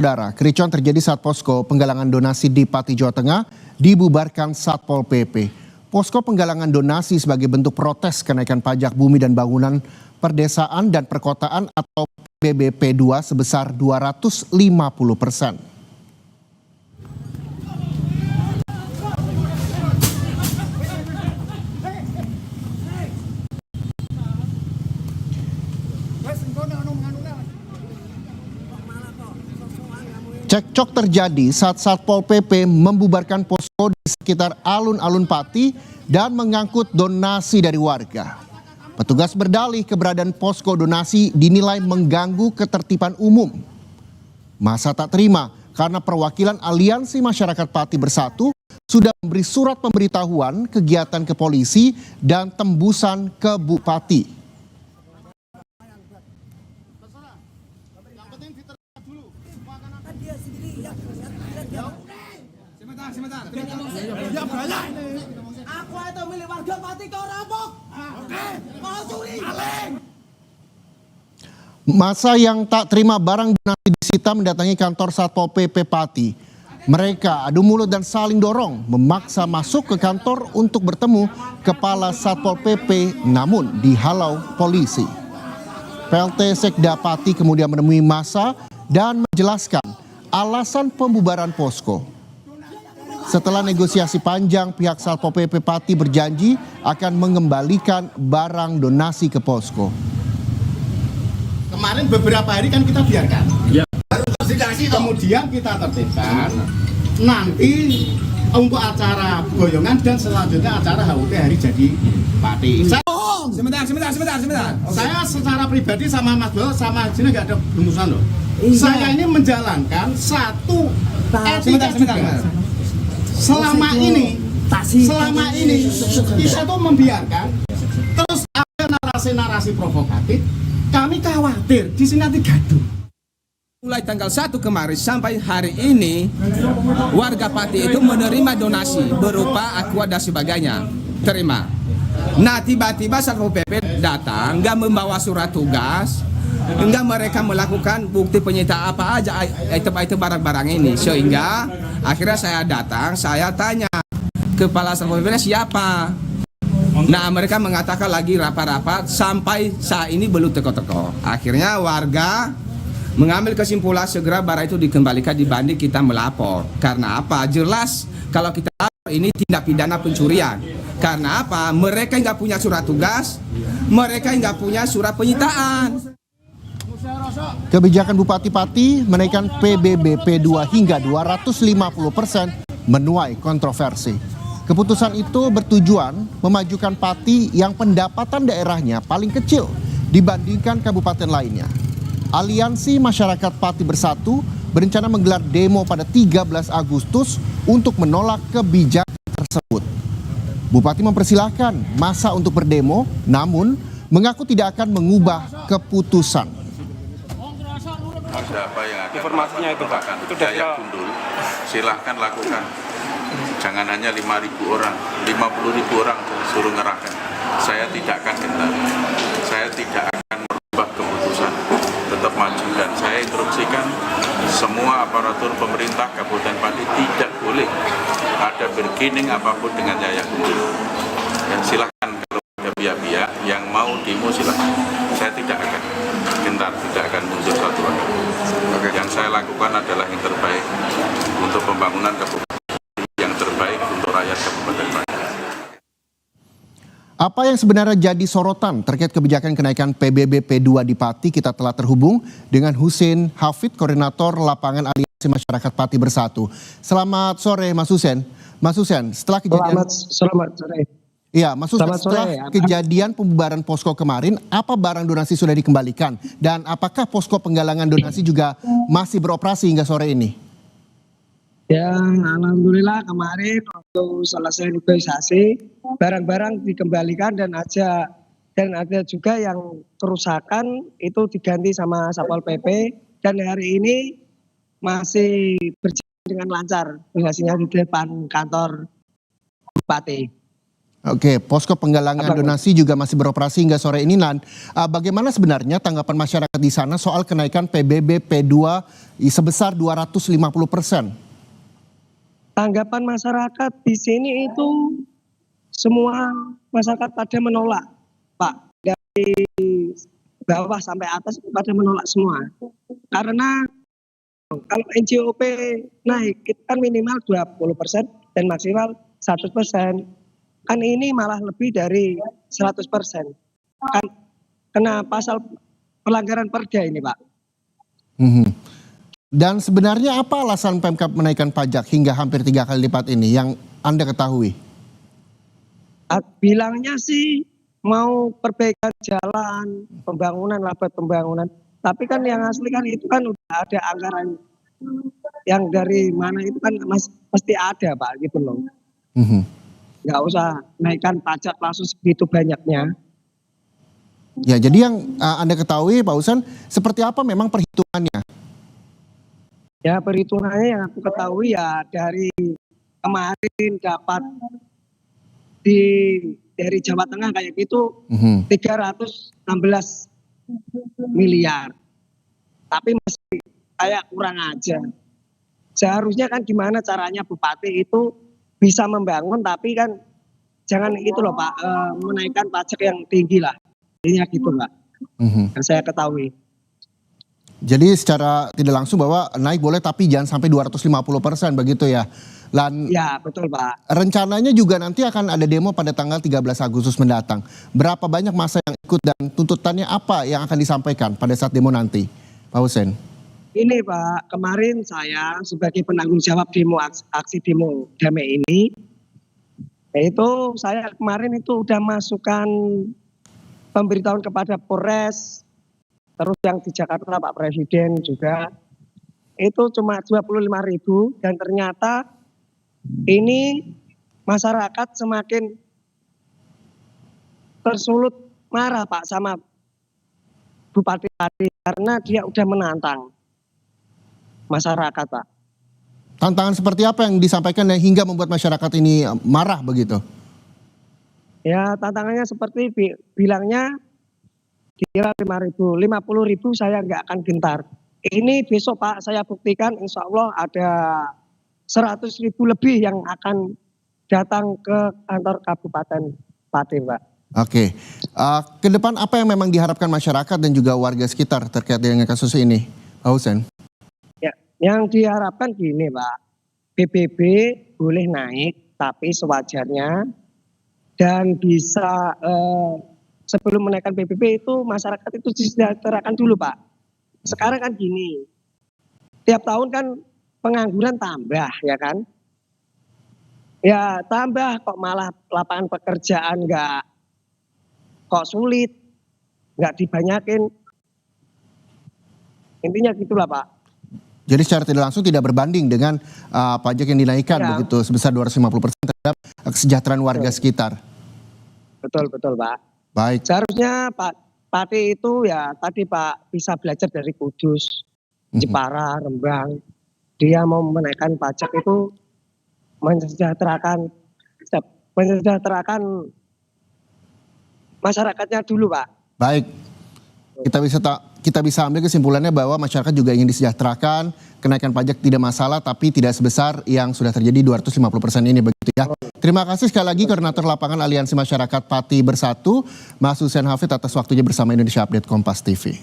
Saudara, kericuan terjadi saat posko penggalangan donasi di Pati, Jawa Tengah dibubarkan Satpol PP. Posko penggalangan donasi sebagai bentuk protes kenaikan pajak bumi dan bangunan perdesaan dan perkotaan atau PBB P2 sebesar 250%. Cekcok terjadi saat Satpol PP membubarkan posko di sekitar alun-alun Pati dan mengangkut donasi dari warga. Petugas berdalih keberadaan posko donasi dinilai mengganggu ketertiban umum. Masa tak terima karena perwakilan Aliansi Masyarakat Pati Bersatu sudah memberi surat pemberitahuan kegiatan ke polisi dan tembusan ke Bupati. Sebentar. Ya banyak. Aku itu milik warga Pati kau rampok. Oke. Kau curi. Maling. Masa yang tak terima barang donasi disita mendatangi kantor Satpol PP Pati. Mereka adu mulut dan saling dorong, memaksa masuk ke kantor untuk bertemu Kepala Satpol PP, namun dihalau polisi. PLT Sekda Pati kemudian menemui massa dan menjelaskan alasan pembubaran posko. Setelah negosiasi panjang, pihak Satpol PP Pati berjanji akan mengembalikan barang donasi ke posko. Kemarin beberapa hari kan kita biarkan. Ya. Kemudian kita tertibkan. Nanti untuk acara goyongan dan selanjutnya acara HUT hari jadi Pati. Sebentar. Saya secara pribadi sama Mas Bowo sama sini nggak ada bermusuhan loh. Saya ini menjalankan satu etika juga. Selama ini kita tuh membiarkan terus ada narasi-narasi provokatif. Kami khawatir di sini nanti gaduh. Mulai tanggal 1 kemarin sampai hari ini warga Pati itu menerima donasi berupa aqua dan sebagainya. Terima. Nah tiba-tiba Satpol PP datang nggak membawa surat tugas, enggak mereka melakukan bukti penyitaan apa aja item-item barang-barang ini, sehingga akhirnya saya datang, saya tanya Kepala Satpol PP siapa. Nah mereka mengatakan lagi rapat-rapat sampai saat ini belum teko-teko. Akhirnya warga mengambil kesimpulan segera barang itu dikembalikan dibanding kita melapor. Karena apa? Jelas kalau kita lapor ini tindak pidana pencurian. Karena apa? Mereka nggak punya surat tugas, mereka nggak punya surat penyitaan. Kebijakan Bupati Pati menaikkan PBB P2 hingga 250% menuai kontroversi. Keputusan itu bertujuan memajukan Pati yang pendapatan daerahnya paling kecil dibandingkan kabupaten lainnya. Aliansi Masyarakat Pati Bersatu berencana menggelar demo pada 13 Agustus untuk menolak kebijakan tersebut. Bupati mempersilahkan massa untuk berdemo, namun mengaku tidak akan mengubah keputusan. Siapa yang akan informasinya itu Pak, itu daya gundul, silahkan lakukan. Jangan hanya 5.000 orang, 50.000 orang suruh ngerahkan. Saya tidak akan gentar, saya tidak akan merubah keputusan, tetap maju. Dan saya instruksikan semua aparatur pemerintah Kabupaten Pati tidak boleh ada bergening apapun dengan daya gundul. Dan silahkan kalau ada pihak-pihak yang mau demo silahkan. Saya tidak akan gentar, tidak akan mundur satu orang. Yang saya lakukan adalah yang terbaik untuk pembangunan kabupaten, yang terbaik untuk rakyat Kabupaten Pati. Apa yang sebenarnya jadi sorotan terkait kebijakan kenaikan PBB P2 di Pati? Kita telah terhubung dengan Husein Hafid, Koordinator Lapangan Aliansi Masyarakat Pati Bersatu. Selamat sore Mas Husein. Mas Husein, setelah kejadian... Selamat sore. Iya, Mas Husein, setelah kejadian pembubaran posko kemarin, apa barang donasi sudah dikembalikan? Dan apakah posko penggalangan donasi juga masih beroperasi hingga sore ini? Ya, alhamdulillah kemarin waktu selesai negosiasi barang-barang dikembalikan dan ada juga yang kerusakan itu diganti sama Satpol PP dan hari ini masih berjalan dengan lancar negosiasinya di depan kantor Bupati. Oke, posko penggalangan donasi juga masih beroperasi hingga sore ini. Nan, bagaimana sebenarnya tanggapan masyarakat di sana soal kenaikan PBB P2 sebesar 250%? Tanggapan masyarakat di sini itu semua masyarakat pada menolak, Pak. Dari bawah sampai atas pada menolak semua. Karena kalau NJOP naik, itu kan minimal 20% dan maksimal 100%. Kan ini malah lebih dari 100%. Kan kena pasal pelanggaran perda ini, Pak. Dan sebenarnya apa alasan Pemkab menaikkan pajak hingga hampir 3 kali lipat ini yang Anda ketahui? Bilangnya sih mau perbaikan jalan, pembangunan, laba pembangunan. Tapi kan yang asli kan itu kan udah ada anggaran yang dari mana itu kan pasti ada, Pak, gitu loh. Nggak usah naikkan pajak langsung segitu banyaknya. Ya, jadi yang Anda ketahui Pak Husen, seperti apa memang perhitungannya? Ya, perhitungannya yang aku ketahui ya dari kemarin dapat dari Jawa Tengah kayak gitu 316 miliar. Tapi masih kayak kurang aja. Seharusnya kan gimana caranya Bupati itu bisa membangun, tapi kan jangan itu loh Pak, menaikkan pajak yang tinggi lah. Intinya gitu Pak, yang saya ketahui. Jadi secara tidak langsung bahwa naik boleh tapi jangan sampai 250% begitu ya. Dan ya betul Pak. Rencananya juga nanti akan ada demo pada tanggal 13 Agustus mendatang. Berapa banyak massa yang ikut dan tuntutannya apa yang akan disampaikan pada saat demo nanti, Pak Husen? Ini Pak, kemarin saya sebagai penanggung jawab demo aksi demo damai ini, itu saya kemarin itu udah masukkan pemberitahuan kepada Polres, terus yang di Jakarta Pak Presiden juga, itu cuma 25.000 dan ternyata ini masyarakat semakin tersulut marah Pak sama Bupati tadi karena dia udah menantang masyarakat Pak. Tantangan seperti apa yang disampaikan dan hingga membuat masyarakat ini marah begitu? Ya tantangannya seperti bilangnya kira 5.000, 50.000 saya nggak akan gentar. Ini besok Pak saya buktikan insya Allah ada 100.000 lebih yang akan datang ke kantor Kabupaten Pati Pak. Oke, ke depan apa yang memang diharapkan masyarakat dan juga warga sekitar terkait dengan kasus ini, Pak Husen? Yang diharapkan gini Pak, PBB boleh naik tapi sewajarnya dan bisa sebelum menaikkan PBB itu masyarakat itu disejahterakan dulu Pak. Sekarang kan gini, tiap tahun kan pengangguran tambah ya kan? Ya tambah kok malah lapangan pekerjaan nggak kok sulit, nggak dibanyakin. Intinya gitulah Pak. Jadi secara tidak langsung tidak berbanding dengan pajak yang dinaikkan begitu sebesar 250% terhadap kesejahteraan warga sekitar. Betul Pak. Baik. Seharusnya Pak Pati itu ya tadi Pak bisa belajar dari Kudus, Jepara, Rembang. Dia mau menaikkan pajak itu mensejahterakan masyarakatnya dulu Pak. Baik. Kita bisa ambil kesimpulannya bahwa masyarakat juga ingin disejahterakan, kenaikan pajak tidak masalah tapi tidak sebesar yang sudah terjadi 250% ini begitu ya. Terima kasih sekali lagi Koordinator Lapangan Aliansi Masyarakat Pati Bersatu, Mas Husen Hafid atas waktunya bersama Indonesia Update Kompas TV.